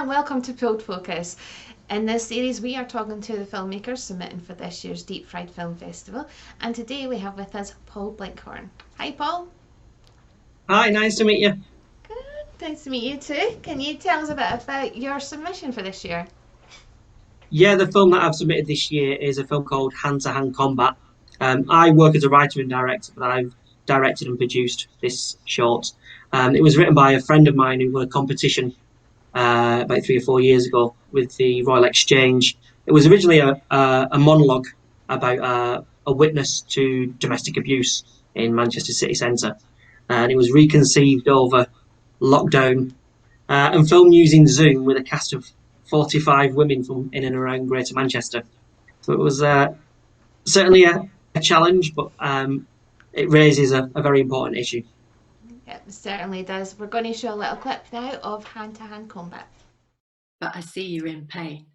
and welcome to Pulled Focus. In this series, we are talking to the filmmakers submitting for this year's Deep Fried Film Festival, and today we have with us Paul Blinkhorn. Hi, Paul. Hi, nice to meet you. Good, nice to meet you too. Can you tell us a bit about your submission for this year? Yeah, the film that I've submitted this year is a film called Hand to Hand Combat. I work as a writer and director, but I've directed and produced this short. It was written by a friend of mine who won a competition about 3 or 4 years ago with the Royal Exchange. It was originally a monologue about a witness to domestic abuse in Manchester city centre, and it was reconceived over lockdown and filmed using Zoom with a cast of 45 women from in and around Greater Manchester. So it was certainly a challenge, but it raises a very important issue. It certainly does. We're going to show a little clip now of Hand to Hand Combat. But I see you're in pain.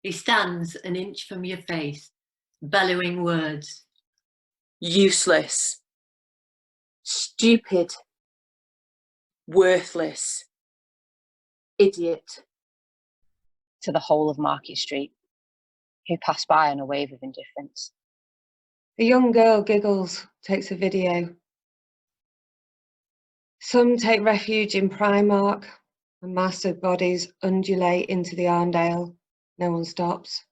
He stands an inch from your face, bellowing words. Useless, stupid, worthless, idiot, to the whole of Market Street, who pass by on a wave of indifference. A young girl giggles, takes a video. Some take refuge in Primark, and massive bodies undulate into the Arndale. No one stops.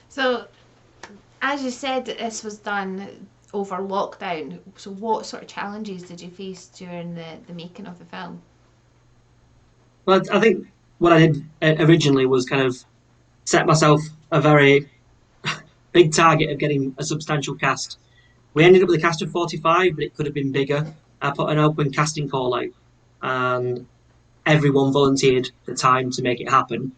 So, as you said, this was done over lockdown. So what sort of challenges did you face during the making of the film? Well, I think what I did originally was kind of set myself a very big target of getting a substantial cast. We ended up with a cast of 45, but it could have been bigger. I put an open casting call out, and everyone volunteered the time to make it happen.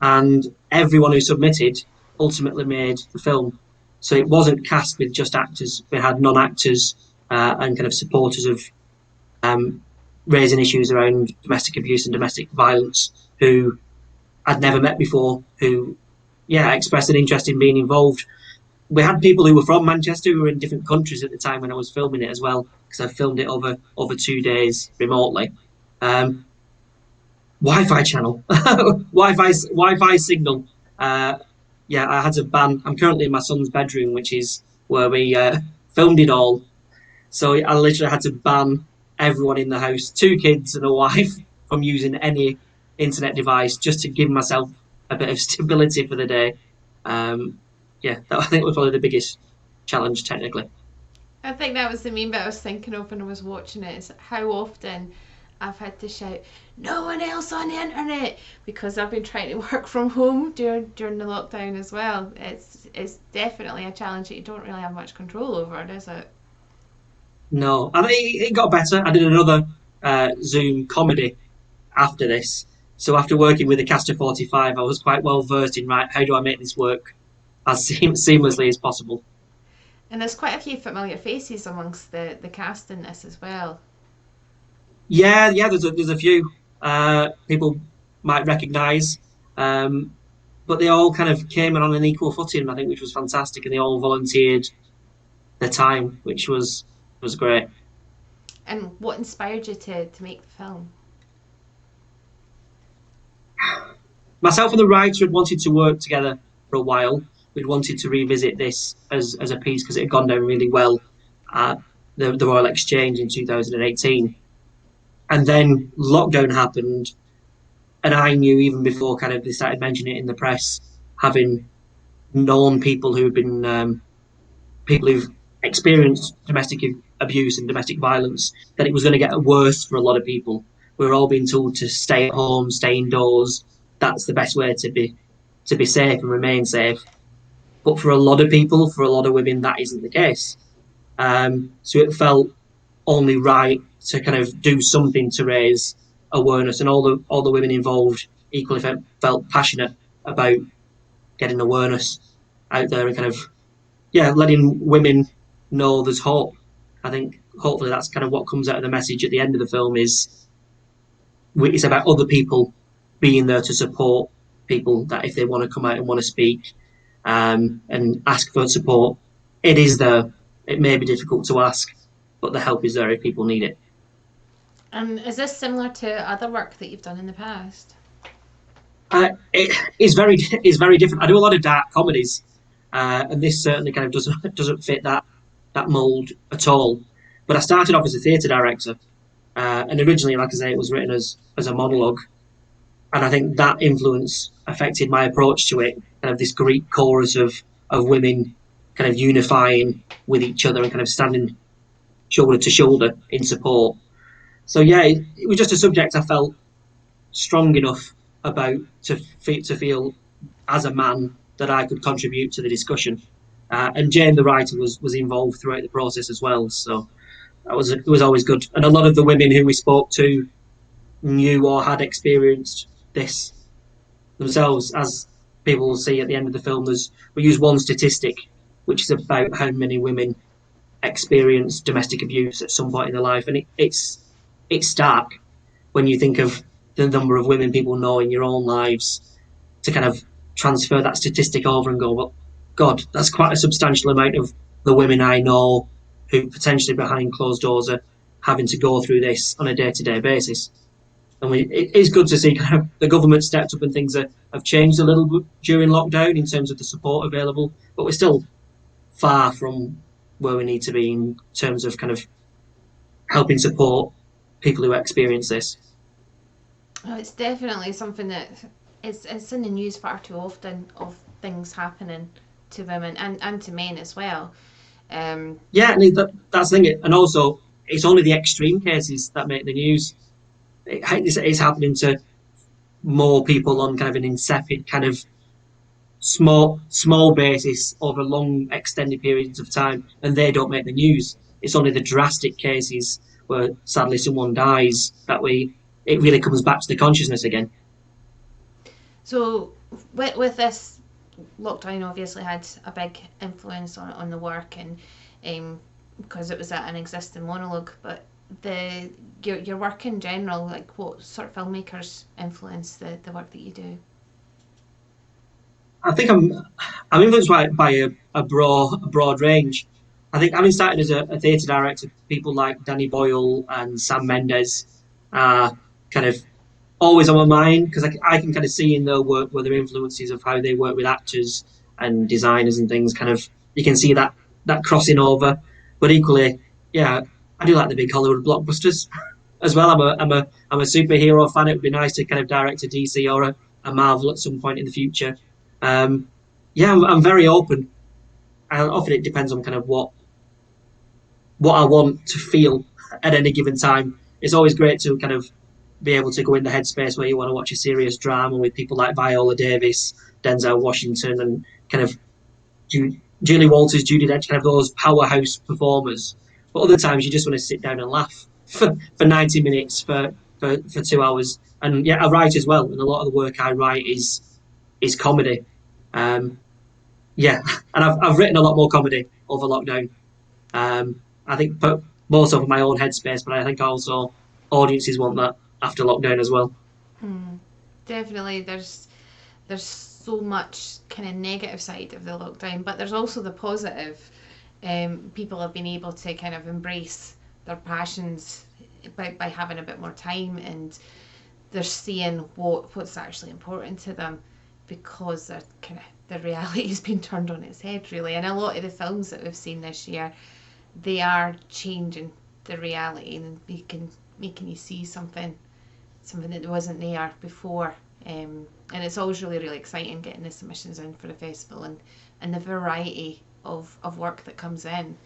And everyone who submitted ultimately made the film. So it wasn't cast with just actors. We had non-actors and kind of supporters of raising issues around domestic abuse and domestic violence who I'd never met before, who, expressed an interest in being involved. We had people who were from Manchester who were in different countries at the time when I was filming it as well, because I filmed it over 2 days remotely. Wi-Fi channel, Wi-Fi signal. I had to ban. I'm currently in my son's bedroom, which is where we filmed it all. So I literally had to ban everyone in the house, 2 kids and a wife, from using any internet device just to give myself a bit of stability for the day. That I think was probably the biggest challenge technically. I think that was the main bit I was thinking of when I was watching it, is how often I've had to shout, "No one else on the internet," because I've been trying to work from home during the lockdown as well. It's definitely a challenge that you don't really have much control over, does it? No, and it got better. I did another Zoom comedy after this. So after working with a cast of 45, I was quite well versed in, right, how do I make this work as seamlessly as possible? And there's quite a few familiar faces amongst the cast in this as well. Yeah, there's a few people might recognise, but they all kind of came in on an equal footing, I think, which was fantastic, and they all volunteered their time, which was great. And what inspired you to make the film? Myself and the writer had wanted to work together for a while. We'd wanted to revisit this as a piece because it had gone down really well at the Royal Exchange in 2018. And then lockdown happened, and I knew even before kind of they started mentioning it in the press, having known people who've been people who've experienced domestic abuse and domestic violence, that it was going to get worse for a lot of people. We were all being told to stay at home, stay indoors. That's the best way to be safe and remain safe. But for a lot of people, for a lot of women, that isn't the case. So it felt only right to kind of do something to raise awareness, and all the women involved equally felt passionate about getting awareness out there and kind of letting women know there's hope. I think hopefully that's kind of what comes out of the message at the end of the film is it's about other people being there to support people, that if they want to come out and want to speak and ask for support, it is there. It may be difficult to ask, but the help is there if people need it. And is this similar to other work that you've done in the past? It is very different. I do a lot of dark comedies, and this certainly kind of doesn't fit that mold at all. But I started off as a theatre director, and originally, like I say, it was written as a monologue, and I think that influence affected my approach to it. Kind of this Greek chorus of women kind of unifying with each other and kind of standing shoulder to shoulder in support. So yeah, it was just a subject I felt strong enough about to feel as a man that I could contribute to the discussion. And Jayne, the writer, was involved throughout the process as well. So it was always good. And a lot of the women who we spoke to knew or had experienced this themselves. As people will see at the end of the film, we use one statistic, which is about how many women experience domestic abuse at some point in their life, and it's stark when you think of the number of women people know in your own lives, to kind of transfer that statistic over and go, well, God, that's quite a substantial amount of the women I know who potentially behind closed doors are having to go through this on a day-to-day basis. And it is good to see kind of the government stepped up and things have changed a little bit during lockdown in terms of the support available, but we're still far from where we need to be in terms of kind of helping support people who experience this. Oh, it's definitely something that it's in the news far too often, of things happening to women and to men as well. Yeah, and that's the thing. And also, it's only the extreme cases that make the news. It's happening to more people on kind of an insipid, kind of small basis over long extended periods of time, and they don't make the news. It's only the drastic cases where sadly someone dies that it really comes back to the consciousness again. So with this, lockdown obviously had a big influence on the work, and because it was an existing monologue, but your work in general, like what sort of filmmakers influence the work that you do? I think I'm influenced by a broad range. I think having started as a theatre director, people like Danny Boyle and Sam Mendes are kind of always on my mind, because I can kind of see in their work where their influences of how they work with actors and designers and things, kind of you can see that crossing over. But equally, yeah, I do like the big Hollywood blockbusters as well. I'm a superhero fan. It would be nice to kind of direct a DC or a Marvel at some point in the future. Yeah, I'm very open, and often it depends on kind of what I want to feel at any given time. It's always great to kind of be able to go in the headspace where you want to watch a serious drama with people like Viola Davis, Denzel Washington, and kind of Julie Walters, Judi Dench, kind of those powerhouse performers. But other times you just want to sit down and laugh for 90 minutes, for 2 hours. And yeah, I write as well, and a lot of the work I write is comedy. Yeah, and I've written a lot more comedy over lockdown. I think, but more so for my own headspace, but I think also audiences want that after lockdown as well. Definitely, there's so much kind of negative side of the lockdown, but there's also the positive. People have been able to kind of embrace their passions by having a bit more time, and they're seeing what's actually important to them, because they're kind of the reality has been turned on its head, really. And a lot of the films that we've seen this year, they are changing the reality and making you see something that wasn't there before. And it's always really exciting getting the submissions in for the festival, and the variety of work that comes in.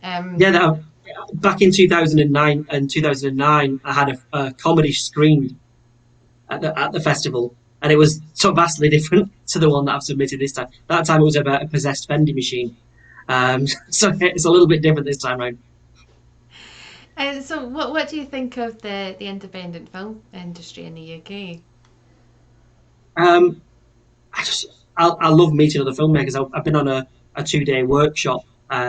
Back in 2009, I had a comedy screened at the festival, and it was so vastly different to the one that I've submitted this time. That time it was about a possessed vending machine, so it's a little bit different this time around. So what do you think of the independent film industry in the UK? I love meeting other filmmakers. I've been on a 2-day workshop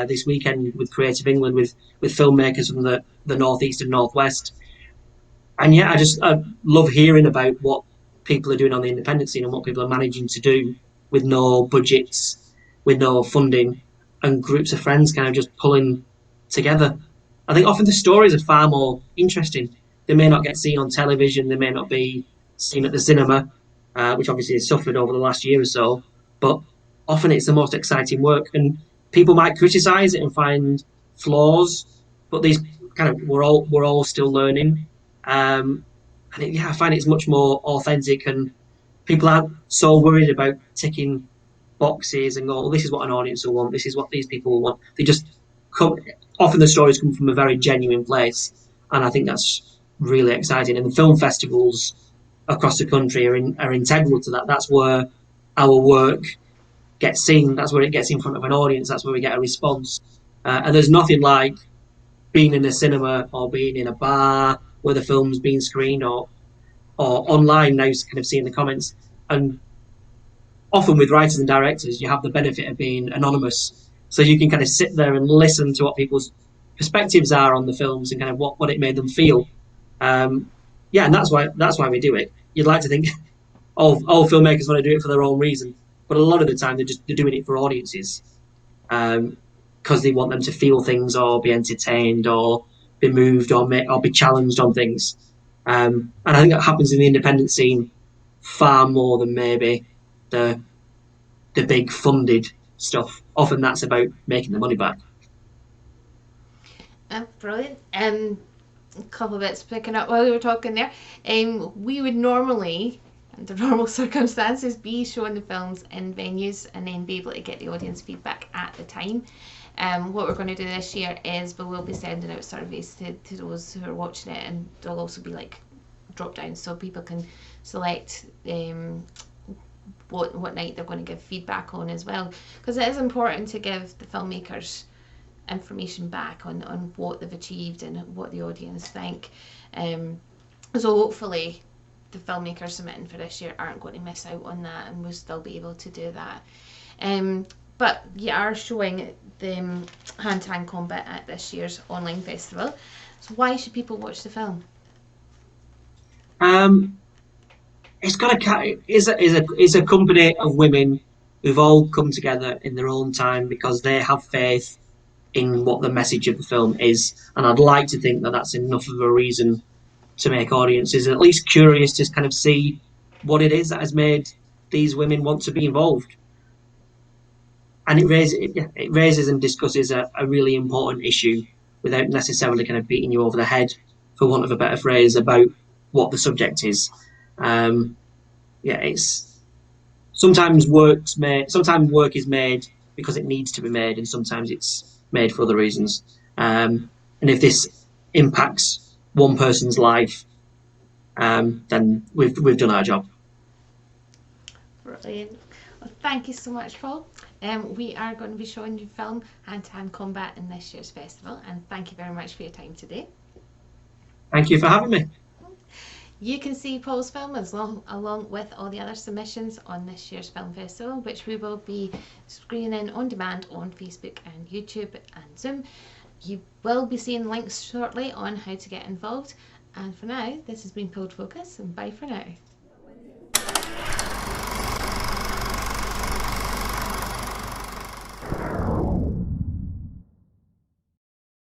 this weekend with Creative England with filmmakers from the northeast and northwest, and yeah, I love hearing about what people are doing on the independent scene and what people are managing to do with no budgets, with no funding, and groups of friends kind of just pulling together. I think often the stories are far more interesting. they may not get seen on television, they may not be seen at the cinema, which obviously has suffered over the last year or so. But often it's the most exciting work, and people might criticise it and find flaws, but these kind of we're all still learning. Yeah, I find it's much more authentic, and people aren't so worried about ticking boxes and go, well, this is what an audience will want, this is what these people will want. They just come. Often the stories come from a very genuine place, and I think that's really exciting. And the film festivals across the country are integral to that. That's where our work gets seen. That's where it gets in front of an audience. That's where we get a response. And there's nothing like being in a cinema or being in a bar where the film's being screened, or online now, kind of seeing the comments. And often with writers and directors, you have the benefit of being anonymous, so you can kind of sit there and listen to what people's perspectives are on the films and kind of what it made them feel. Yeah, and that's why we do it. You'd like to think all filmmakers want to do it for their own reason, but a lot of the time they're doing it for audiences, because they want them to feel things or be entertained or be moved or be challenged on things. And I think that happens in the independent scene far more than maybe the big funded stuff. Often that's about making the money back. Brilliant. A couple of bits picking up while we were talking there. We would normally, under normal circumstances, be showing the films in venues and then be able to get the audience feedback at the time. What we're going to do this year is we will be sending out surveys to those who are watching it, and there'll also be like drop downs so people can select what night they're going to give feedback on as well, because it is important to give the filmmakers information back on what they've achieved and what the audience think. So hopefully the filmmakers submitting for this year aren't going to miss out on that, and we'll still be able to do that. But you are showing the hand-to-hand combat at this year's online festival. So why should people watch the film? It's a company of women who've all come together in their own time because they have faith in what the message of the film is, and I'd like to think that that's enough of a reason to make audiences at least curious to kind of see what it is that has made these women want to be involved. And it raises and discusses a really important issue without necessarily kind of beating you over the head, for want of a better phrase, about what the subject is. It's sometimes work is made because it needs to be made, and sometimes it's made for other reasons. And if this impacts one person's life, then we've done our job. Brilliant. Well, thank you so much, Paul. We are going to be showing you film hand-to-hand combat in this year's festival, and thank you very much for your time today. Thank you for having me. You can see Paul's film along with all the other submissions on this year's film festival, which we will be screening on demand on Facebook and YouTube and Zoom. You will be seeing links shortly on how to get involved. And for now, this has been Pulled Focus, and bye for now.